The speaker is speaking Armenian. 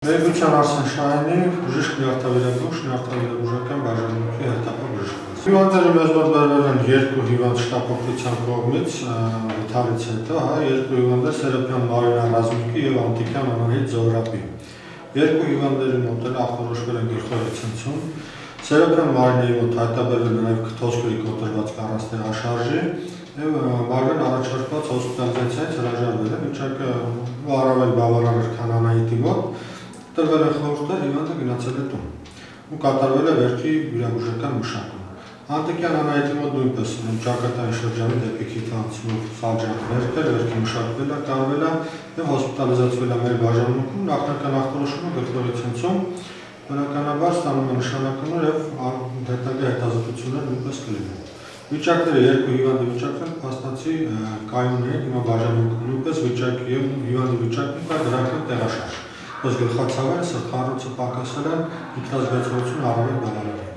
Վերգության Արսեն Շահյանի բժիշկ նյարդավիրաբուժական բաժանմունքի հետապա բժշկված։ Հիվանդները մեզ մոտ բերվել են երկու հիվանդ շտապօգնության կողմից վթարից հետո, երկու հիվանդներ Սերոբյան Մարինա Ռազմիկի և Անտիկյան Անահիտ Զոհրաբի։ Երկու հիվանդների մոտ էլ ախտորոշվել են գլխավոր ցնցում։ Սերոբյան Մարինայի մոտ հայտնաբերվել է նաև քթոսկրի կոտրված առանձնահաշարժի և Մարինան առաջարկված հոսպիտալիզացիայից հրաժարվել է, վիճակը առավել բավարար էր, քան Անահիտի մոտ։ Տրվել են խորհուրդներ, հիվանդը գնացել է տուն ու կատարվել է վերքի վիրաբուժական մշակում։ Անտիկյան Անահիտի մոտ նույնպես ճակատային շրջանի դեպի քիթ անցնող սալջարդ վերք էր, վերքը մշակվել է, կարվել է և հոսպիտալիզացվել է մեր բաժանմունքում, նախնական ախտորոշումը գլխավոր ցնցում, բնականաբար ստանում է նշանակումներ և հետագա հետազոտություններ նույնպես կլինեն։ Վիճակները երկու հիվանդի վիճակները փաստացի կայուն էին, հիմա բաժանմունքում նույնպես վիճակի և հիվանդի վիճակում կա դրական տեղաշարժ։ Ըստ գլխացավերը սրտխառնոցը պակասել է, ինքնազգացողությունը առավել բավարար է։